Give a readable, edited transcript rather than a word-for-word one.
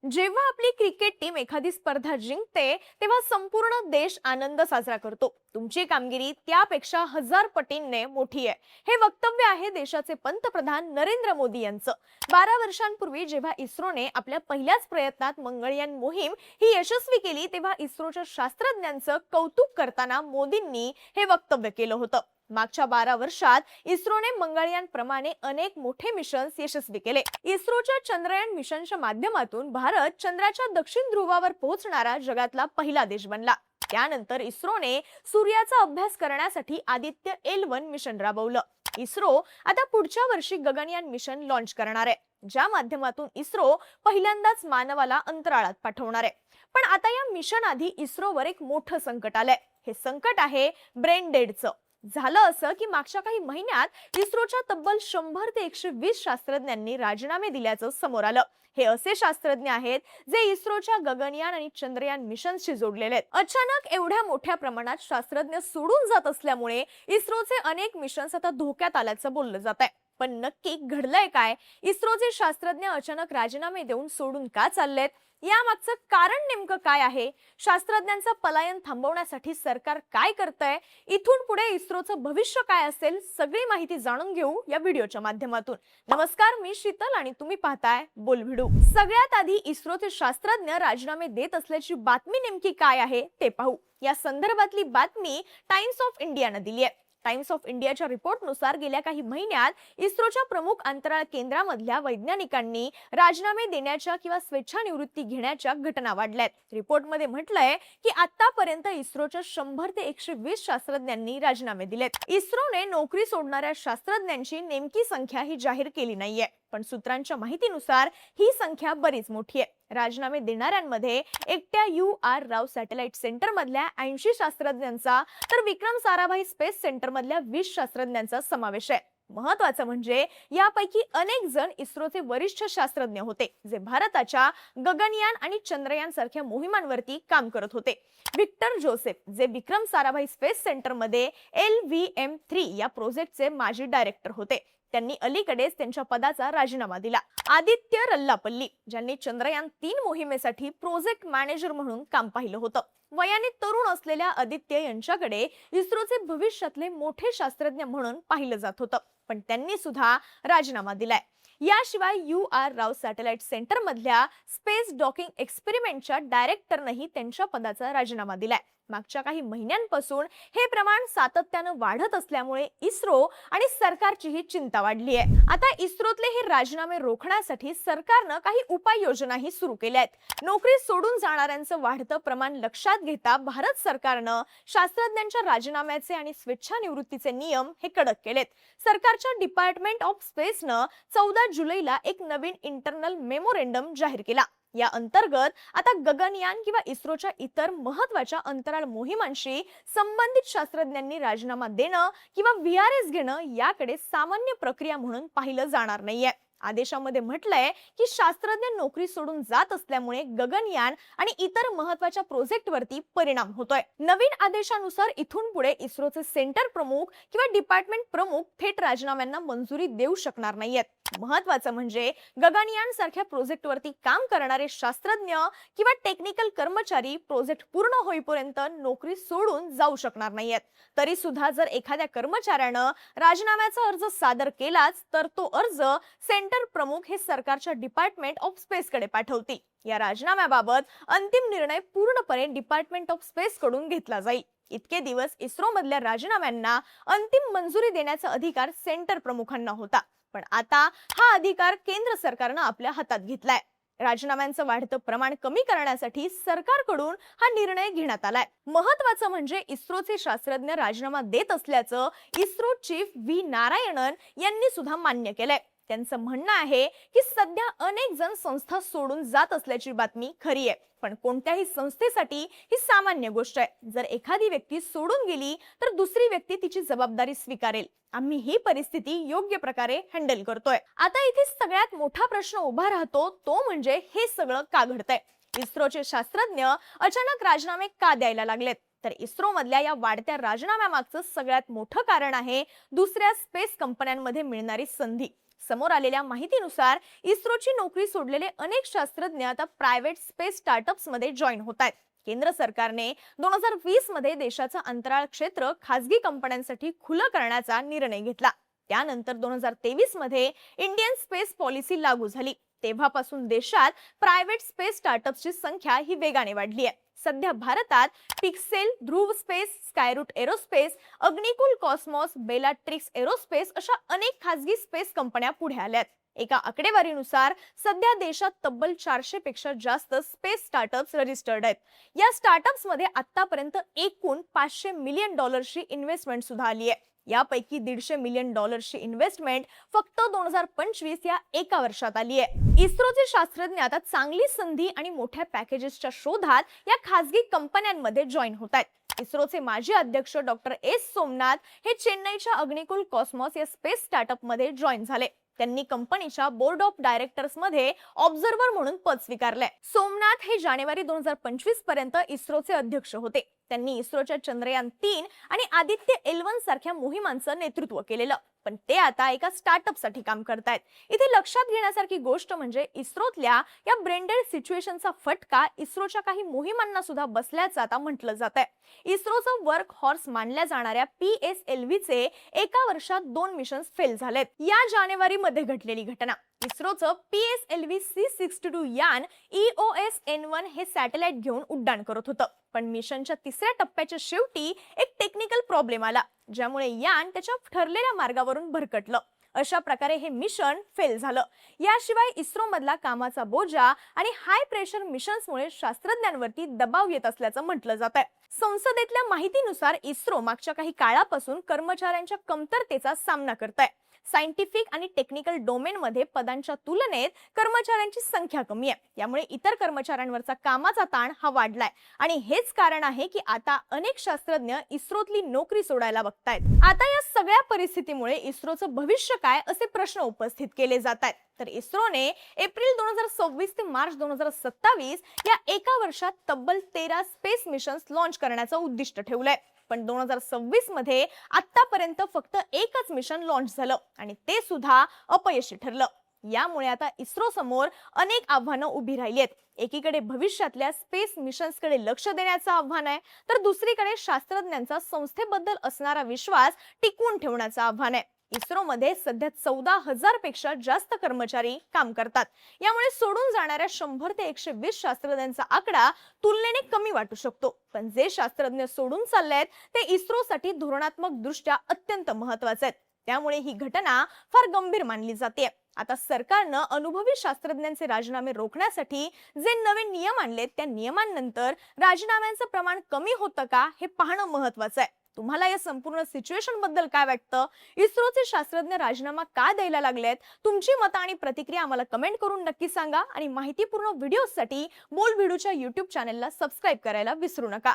जेव्हा आपली cricket team एखादी स्पर्धा जिंकते तेव्हा संपूर्ण देश आनंद साजरा करतो. तुमची कामगिरी त्यापेक्षा हजार पटींनी मोठी आहे. हे वक्तव्य आहे देशाचे पंतप्रधान नरेंद्र मोदी यांचं. 12 वर्षांपूर्वी जेव्हा इस्रोने आपल्या पहिल्याच प्रयत्नात मंगळयान मोहीम ही यशस्वी केली तेव्हा इस्रोच्या शास्त्रज्ञांचं कौतुक करताना मोदींनी हे वक्तव्य केलं होतं. मागच्या 12 वर्षात इस्रोने मंगळयान प्रमाणे अनेक मोठे मिशन्स यशस्वी केले. इस्रोच्या चंद्रयान मिशनच्या माध्यमातून भारत चंद्राच्या दक्षिण ध्रुवावर पोहोचणारा जगातला पहिला देश बनला. त्यानंतर इस्रोने सूर्याचा अभ्यास करण्यासाठी आदित्य L1 मिशन राबवलं. इस्रो आता पुढच्या वर्षी गगनयान मिशन लॉन्च करणार आहे, ज्या माध्यमातून इस्रो पहिल्यांदाच मानवाला अंतराळात पाठवणार आहे. पण आता या मिशन आधी इस्रोवर एक मोठं संकट आलंय. हे संकट आहे ब्रेन डेडचं. झालं असं की मागच्या काही महिन्यात इस्रोच्या तब्बल 100 ते 120 शास्त्रज्ञांनी राजीनामे दिल्याचं समोर आलं. हे असे शास्त्रज्ञ आहेत जे इस्रोच्या गगनयान आणि चंद्रयान मिशनशी जोडलेले आहेत. अचानक एवढ्या मोठ्या प्रमाणात शास्त्रज्ञ सोडून जात असल्यामुळे इस्रोचे अनेक मिशन्स आता धोक्यात आल्याचं बोललं जात आहे. पण नक्की घडलंय काय? इस्रोचे शास्त्रज्ञ अचानक राजीनामे देऊन सोडून का चाललेत? यामागचं कारण नेमकं काय आहे? शास्त्रज्ञांचं पलायन थांबवण्यासाठी सरकार काय करतंय? इथून पुढे इस्रोचं भविष्य काय असेल? सगळी माहिती जाणून घेऊ या व्हिडिओच्या माध्यमातून. नमस्कार, मी शीतल आणि तुम्ही पाहताय बोलभिडू. सगळ्यात आधी इस्रोचे शास्त्रज्ञ राजीनामे देत असल्याची बातमी नेमकी काय आहे ते पाहू. या संदर्भातली बातमी टाइम्स ऑफ इंडियानं दिली आहे. टाइम्स ऑफ इंडियाच्या रिपोर्टनुसार गेल्या काही महिन्यात इस्रोच्या प्रमुख अंतराळ केंद्रामधल्या वैज्ञानिकांनी राजीनामे देण्याच्या किंवा स्वेच्छानिवृत्ती घेण्याच्या घटना वाढल्यात. रिपोर्टमध्ये म्हटलंय की आतापर्यंत इस्रोच्या 100 ते 120 शास्त्रज्ञांनी राजीनामे दिलेत. इस्रोने नोकरी सोडणाऱ्या शास्त्रज्ञांची नेमकी संख्या ही जाहीर केली नाहीये, पण सूत्रांच्या माहितीनुसार ही संख्या बरीच मोठी आहे. राजीनामे देणाऱ्यांमध्ये एकट्या UR राव सॅटेलाइट सेंटर मधल्या 80 शास्त्रज्ञांचा तर विक्रम साराभाई स्पेस सेंटर मधल्या 20 शास्त्रज्ञांचा समावेश आहे. महत्त्वाचं म्हणजे यापैकी अनेक जण इस्रोचे वरिष्ठ शास्त्रज्ञ होते, जे भारताच्या गगनयान आणि चंद्रयान सारख्या मोहिमांवरती काम करत होते. विक्टर जोसेफ, जे विक्रम साराभाई स्पेस सेंटर मध्ये LVM-3 या प्रोजेक्टचे माजी डायरेक्टर होते, त्यांनी अलीकडेच त्यांच्या पदाचा राजीनामा दिला. आदित्य रल्लापल्ली, ज्यांनी चंद्रयान-3 मोहिमेसाठी प्रोजेक्ट मॅनेजर म्हणून काम पाहिलं होतं. वयाने तरुण असलेल्या आदित्य यांच्याकडे इस्रोचे भविष्यातले मोठे शास्त्रज्ञ म्हणून पाहिलं जात होतं, पण त्यांनी सुद्धा राजीनामा दिलाय. याशिवाय UR राव सॅटेलाइट सेंटर मधल्या स्पेस डॉकिंग एक्सपेरिमेंटच्या डायरेक्टरनंही त्यांच्या पदाचा राजीनामा दिलाय. मागच्या काही महिन्यांपासून हे प्रमाण सातत्यानं वाढत असल्यामुळे इस्रो आणि सरकारचीही चिंता वाढली आहे. आता इस्रोतले हे राजीनामे रोखण्यासाठी सरकारनं काही उपाययोजनाही सुरू केल्या आहेत. नोकरी सोडून जाणाऱ्यांचं वाढतं प्रमाण लक्षात घेता भारत सरकारनं शास्त्रज्ञांच्या राजीनाम्याचे आणि स्वेच्छानिवृत्तीचे नियम हे कडक केलेत. सरकारच्या डिपार्टमेंट ऑफ स्पेसनं 14 जुलैला एक नवीन इंटरनल मेमोरेंडम जाहीर केला. या अंतर्गत आता गगनयान किंवा इस्रोच्या इतर महत्त्वाच्या अंतराळ मोहिमांशी संबंधित शास्त्रज्ञांनी राजीनामा देणं किंवा VRS घेणं याकडे सामान्य प्रक्रिया म्हणून पाहिलं जाणार नाहीये. आदेशामध्ये म्हटलंय की शास्त्रज्ञ नोकरी सोडून जात असल्यामुळे गगनयान आणि इतर महत्त्वाच्या प्रोजेक्टवरती परिणाम होतोय. नवीन आदेशानुसार इथून पुढे इस्रोचे सेंटर प्रमुख किंवा डिपार्टमेंट प्रमुख थेट राजीनाम्यांना मंजुरी देऊ शकणार नाहीयेत. महत्त्वाचं म्हणजे गगनयान सारख्या प्रोजेक्टवरती काम करणारे शास्त्रज्ञ किंवा टेक्निकल कर्मचारी प्रोजेक्ट पूर्ण होईपर्यंत नोकरी सोडून जाऊ शकणार नाहीयेत. तरी सुद्धा जर एखाद्या कर्मचाऱ्यानं राजीनाम्याचा अर्ज सादर केलाच तर तो अर्ज सेंटर प्रमुख हे सरकारच्या डिपार्टमेंट ऑफ स्पेस कडे पाठवतील. या राजीनाम्याबाबत अंतिम निर्णय पूर्णपणे डिपार्टमेंट ऑफ स्पेस कडून घेतला जाईल. इतके दिवस इस्रो मधल्या राजीनाम्यांना अंतिम मंजुरी देण्याचा अधिकार सेंटर प्रमुखांना होता, पण आता हा अधिकार केंद्र सरकारनं आपल्या हातात घेतलाय. राजीनाम्यांचं वाढतं प्रमाण कमी करण्यासाठी सरकारकडून हा निर्णय घेण्यात आलाय. महत्त्वाचं म्हणजे इस्रोचे शास्त्रज्ञ राजीनामा देत असल्याचं इस्रो चीफ V नारायणन यांनी सुद्धा मान्य केलंय. त्यांचं म्हणणं आहे की सध्या अनेक जण संस्था सोडून जात असल्याची बातमी खरी आहे, पण कोणत्याही संस्थेसाठी ही सामान्य गोष्ट आहे. जर एखादी व्यक्ती सोडून गेली तर दुसरी व्यक्ती तिची जबाबदारी स्वीकारेल. आम्ही ही परिस्थिती योग्य प्रकारे हँडल करतोय. आता इथे सगळ्यात मोठा प्रश्न उभा राहतो, तो म्हणजे हे सगळं का घडतंय? इस्रोचे शास्त्रज्ञ अचानक राजीनामे का द्यायला लागलेत? तर इस्रो मधल्या या वाढत्या राजीनाम्यामागचं सगळ्यात मोठं कारण आहे दुसऱ्या स्पेस कंपन्यांमध्ये मिळणारी संधी. समोर आलेल्या माहितीनुसार इस्रोची नोकरी सोडलेले अनेक शास्त्रज्ञ आता प्रायव्हेट स्पेस स्टार्टअप्स मध्ये जॉईन होत आहेत. केंद्र सरकारने 2020 मध्ये देशाचं अंतराळ क्षेत्र खासगी कंपन्यांसाठी खुलं करण्याचा निर्णय घेतला. त्यानंतर 2023 मध्ये इंडियन स्पेस पॉलिसी लागू झाली. तेव्हापासून देशात प्रायव्हेट स्पेस स्टार्टअप्सची संख्या ही वेगाने वाढली आहे. सध्या भारतात Pixxel, Dhruva space, Skyroot aerospace, Agnikul cosmos, Bellatrix aerospace अशा अनेक खासगी स्पेस कंपन्या पुढे आल्यात. एका आकडेवारीनुसार सध्या देशात तब्बल 400 पेक्षा जास्त स्पेस स्टार्टअप्स रजिस्टर्ड आहेत. या स्टार्टअप्स मध्ये आतापर्यंत एकूण $500 मिलियन इन्व्हेस्टमेंट सुद्धा आली आहे. यापैकी $150 मिलियन इन्व्हेस्टमेंट फक्त 2025 या एका वर्षात आली आहे. इस्रोचे शास्त्रज्ञ आता चांगली संधी आणि मोठ्या पॅकेजेसच्या शोधात या खासगी कंपन्यांमध्ये जॉईन होत आहेत. इस्रोचे माजी अध्यक्ष डॉक्टर एस सोमनाथ हे चेन्नईच्या अग्निकुल कॉस्मॉस या स्पेस स्टार्टअप मध्ये जॉईन झाले. त्यांनी कंपनीच्या बोर्ड ऑफ डायरेक्टर्स मध्ये ऑब्झर्व्हर म्हणून पद स्वीकारले. सोमनाथ हे जानेवारी 2025 पर्यंत इस्रोचे अध्यक्ष होते. त्यांनी इस्रोच्या चंद्रयान 3 आणि आदित्य L1 सारख्या मोहिमांचं नेतृत्व केलेलं, पण ते आता एका स्टार्टअप साठी काम करतायत. इथे लक्षात घेण्यासारखी गोष्ट म्हणजे इस्रोतल्या या ब्रेंडेड सिच्युएशनचा फटका इस्रोच्या काही मोहिमांना सुद्धा बसल्याचं आता म्हटलं जात आहे. इस्रोचं वर्क हॉर्स मानल्या जाणाऱ्या PSLV चे एका वर्षात 2 मिशन्स फेल झालेत. या जानेवारी मध्ये घडलेली घटना. इस्रोचं PSLV C62 यान EOS N1 हे सॅटेलाइट घेऊन उड्डाण करत होतं, पण मिशनच्या तिसऱ्या टप्प्याच्या शेवटी एक टेक्निकल प्रॉब्लेम आला, ज्यामुळे यान त्याच्या ठरलेल्या मार्गावरून भरकटलं. अशा प्रकारे हे मिशन फेल झालं. याशिवाय इस्रो मधला कामाचा बोजा आणि हाय प्रेशर मिशन्समुळे शास्त्रज्ञांवरती दबाव येत असल्याचं म्हटलं जात आहे. संसदेतल्या माहितीनुसार इस्रो मागच्या काही काळापासून कर्मचाऱ्यांच्या कमतरतेचा सामना करत आहे. सायंटिफिक आणि टेक्निकल डोमेन मध्ये पदांच्या तुलनेत कर्मचाऱ्यांची संख्या कमी आहे. यामुळे इतर कर्मचाऱ्यांवरचा कामाचा ताण हा वाढलाय आणि हेच कारण आहे की आता अनेक शास्त्रज्ञ इस्रोतली नोकरी सोडायला बघतायत. आता या सगळ्या परिस्थितीमुळे इस्रोचं भविष्य काय असे प्रश्न उपस्थित केले जात आहेत. तर इस्रोने एप्रिल 2026 ते मार्च 2027 या एका वर्षात तब्बल 13 स्पेस मिशन्स लॉन्च करण्याचं उद्दिष्ट ठेवलंय. पण 2026 मध्ये आतापर्यंत फक्त एकच मिशन लॉन्च झालं आणि ते सुद्धा अपयशी ठरलं. यामुळे आता इस्रो समोर अनेक आव्हानं उभी राहिली आहेत. एकीकडे भविष्यातल्या स्पेस मिशन्सकडे लक्ष देण्याचं आव्हान आहे, तर दुसरीकडे शास्त्रज्ञांचा संस्थेबद्दल असणारा विश्वास टिकवून ठेवण्याचं आव्हान आहे. इस्रोमध्ये सध्या 14,000 पेक्षा जास्त कर्मचारी काम करतात. यामुळे सोडून जाणाऱ्या 100 ते 120 शास्त्रज्ञांचा आकडा तुलनेने कमी वाटू शकतो, पण जे शास्त्रज्ञ सोडून चाललेत ते इस्रोसाठी धोरणात्मक दृष्ट्या अत्यंत महत्त्वाचे आहेत. त्यामुळे ही घटना फार गंभीर मानली जाते. आता सरकारनं अनुभवी शास्त्रज्ञांचे राजीनामे रोखण्यासाठी जे नवे नियम आणलेत त्या नियमांनंतर राजीनाम्यांचं प्रमाण कमी होतं का हे पाहणं महत्त्वाचं आहे. तुम्हाला या संपूर्ण सिच्युएशन बद्दल काय वाटतं? इस्रोचे शास्त्रज्ञ राजीनामा का द्यायला लागलेत? तुमची मतं आणि प्रतिक्रिया आम्हाला कमेंट करून नक्की सांगा आणि माहितीपूर्ण व्हिडिओसाठी बोल व्हिडिओच्या YouTube चॅनलला सबस्क्राईब करायला विसरू नका.